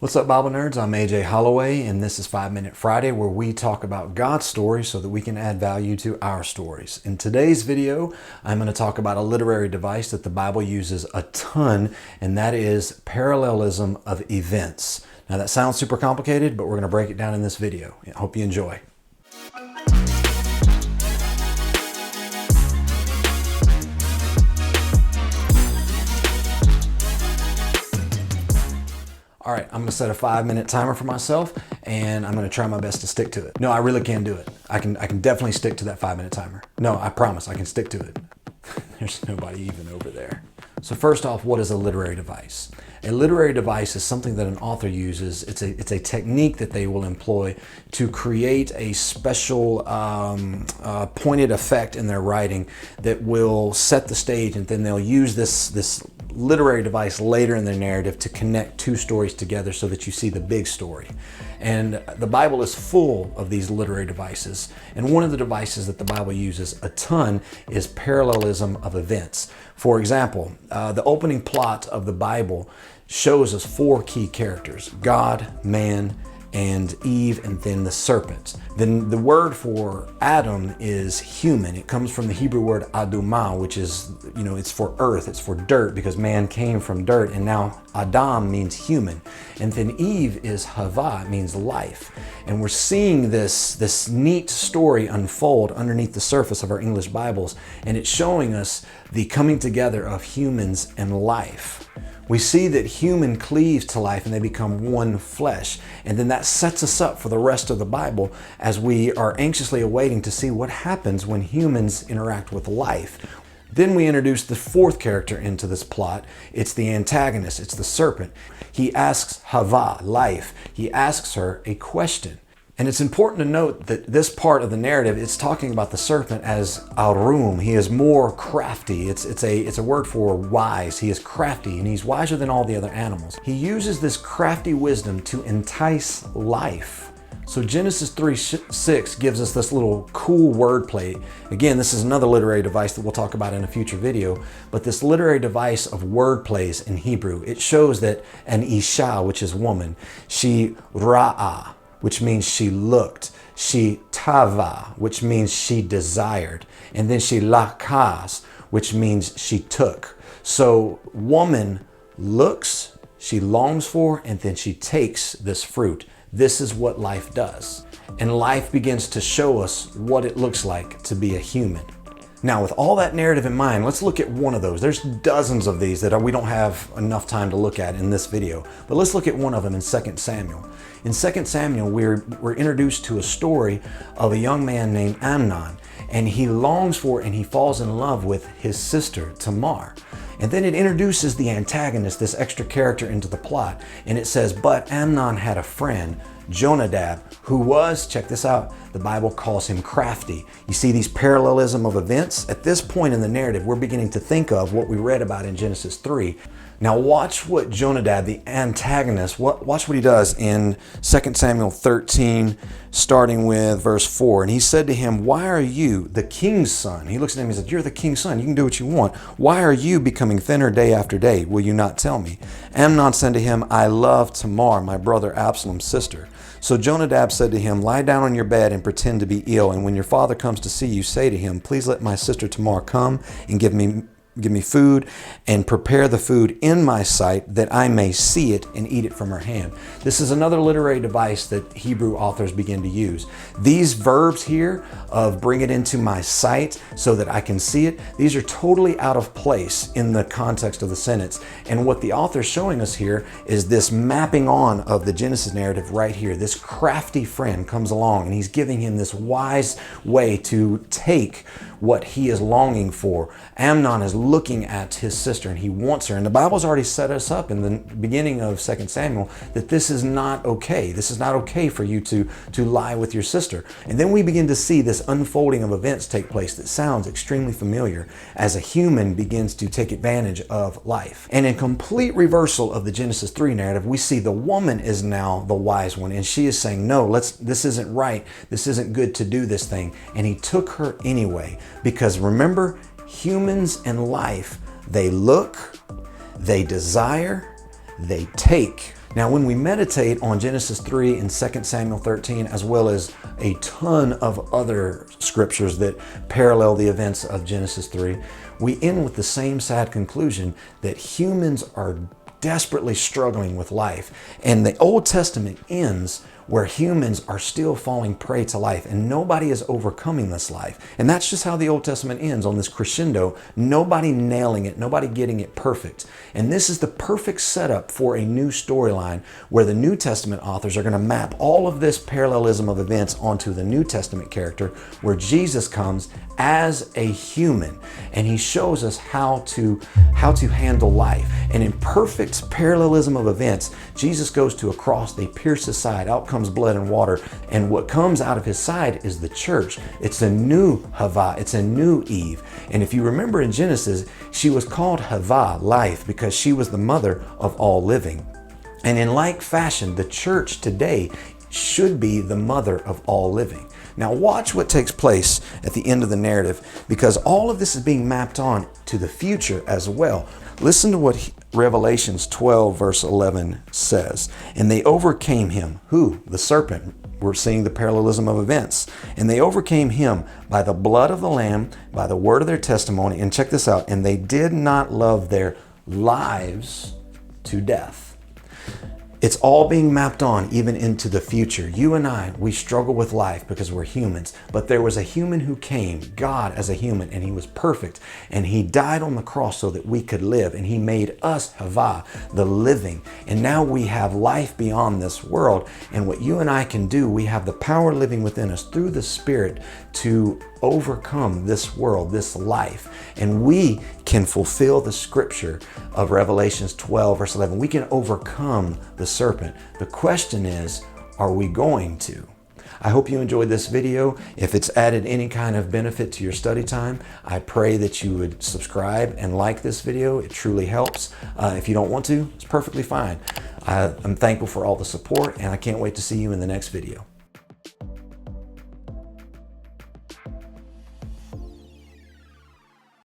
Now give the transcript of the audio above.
What's up, Bible nerds? I'm AJ Holloway, and this is 5 Minute Friday, where we talk about God's stories so that we can add value to our stories. In today's video, I'm going to talk about a literary device that the Bible uses a ton, and that is parallelism of events. Now, that sounds super complicated, but we're going to break it down in this video. I hope you enjoy. All right, I'm gonna set a 5-minute timer for myself, and I'm gonna try my best to stick to it. No, I really can do it. I can definitely stick to that 5-minute timer. No, I promise I can stick to it. There's nobody even over there. So first off, what is a literary device? A literary device is something that an author uses. It's a technique that they will employ to create a special pointed effect in their writing that will set the stage, and then they'll use this literary device later in their narrative to connect two stories together so that you see the big story. And the Bible is full of these literary devices. And one of the devices that the Bible uses a ton is parallelism of events. For example, the opening plot of the Bible shows us 4 key characters: God, man, and Eve, and then the serpent. Then the word for Adam is human. It comes from the Hebrew word adumah, which is, it's for earth, it's for dirt, because man came from dirt, and now Adam means human. And then Eve is Hava, it means life. And we're seeing this neat story unfold underneath the surface of our English Bibles, and it's showing us the coming together of humans and life. We see that human cleaves to life and they become one flesh. And then that sets us up for the rest of the Bible as we are anxiously awaiting to see what happens when humans interact with life. Then we introduce the 4th character into this plot. It's the antagonist, it's the serpent. He asks Hava, life, he asks her a question. And it's important to note that this part of the narrative is talking about the serpent as arum. He is more crafty. It's a word for wise. He is crafty, and he's wiser than all the other animals. He uses this crafty wisdom to entice life. So Genesis 3:6 gives us this little cool wordplay. Again, this is another literary device that we'll talk about in a future video, but this literary device of wordplays in Hebrew, it shows that an isha, which is woman, she ra'ah, which means she looked, she tava, which means she desired, and then she lakas, which means she took. So woman looks, she longs for, and then she takes this fruit. This is what life does. And life begins to show us what it looks like to be a human. Now, with all that narrative in mind, let's look at one of those. There's dozens of these that we don't have enough time to look at in this video, but let's look at one of them in 2 Samuel. In 2 Samuel, we're introduced to a story of a young man named Amnon, and he longs for and he falls in love with his sister, Tamar. And then it introduces the antagonist, this extra character, into the plot, and it says, but Amnon had a friend, Jonadab, who was, check this out, the Bible calls him crafty. You see these parallelism of events? At this point in the narrative, we're beginning to think of what we read about in Genesis 3. Now watch what Jonadab, the antagonist, watch what he does in 2 Samuel 13, starting with verse 4. And he said to him, why are you, the king's son? He looks at him and he said, you're the king's son. You can do what you want. Why are you becoming thinner day after day? Will you not tell me? Amnon said to him, I love Tamar, my brother Absalom's sister. So Jonadab said to him, lie down on your bed and pretend to be ill. And when your father comes to see you, say to him, please let my sister Tamar come and give me food, and prepare the food in my sight that I may see it and eat it from her hand. This is another literary device that Hebrew authors begin to use. These verbs here of bring it into my sight so that I can see it, these are totally out of place in the context of the sentence. And what the author is showing us here is this mapping on of the Genesis narrative right here. This crafty friend comes along and he's giving him this wise way to take what he is longing for. Amnon is looking at his sister and he wants her. And the Bible's already set us up in the beginning of 2 Samuel that this is not okay. This is not okay for you to lie with your sister. And then we begin to see this unfolding of events take place that sounds extremely familiar as a human begins to take advantage of life. And in complete reversal of the Genesis 3 narrative, we see the woman is now the wise one, and she is saying, no, this isn't right. This isn't good to do this thing. And he took her anyway. Because remember, humans and life, they look, they desire, they take. Now, when we meditate on Genesis 3 and 2 Samuel 13, as well as a ton of other scriptures that parallel the events of Genesis 3, we end with the same sad conclusion that humans are desperately struggling with life. And the Old Testament ends where humans are still falling prey to life and nobody is overcoming this life. And that's just how the Old Testament ends, on this crescendo, nobody nailing it, nobody getting it perfect. And this is the perfect setup for a new storyline where the New Testament authors are going to map all of this parallelism of events onto the New Testament character, where Jesus comes as a human and he shows us how to handle life. And in perfect parallelism of events, Jesus goes to a cross, they pierce his side, out comes blood and water, and what comes out of his side is the church. It's a new Havah, it's a new Eve. And if you remember in Genesis, she was called Havah, life, because she was the mother of all living. And in like fashion, the church today should be the mother of all living. Now watch what takes place at the end of the narrative, because all of this is being mapped on to the future as well. Listen to what Revelations 12 verse 11 says. And they overcame him. Who? The serpent. We're seeing the parallelism of events. And they overcame him by the blood of the Lamb, by the word of their testimony. And check this out. And they did not love their lives to death. It's all being mapped on even into the future. You and I, we struggle with life because we're humans, but there was a human who came, God as a human, and he was perfect, and he died on the cross so that we could live, and he made us Havah, the living. And now we have life beyond this world, and what you and I can do, we have the power living within us through the Spirit to overcome this world, this life. And we can fulfill the scripture of Revelations 12 verse 11. We can overcome the serpent. The question is, are we going to? I hope you enjoyed this video. If it's added any kind of benefit to your study time, I pray that you would subscribe and like this video. It truly helps. If you don't want to, it's perfectly fine. I'm thankful for all the support, and I can't wait to see you in the next video.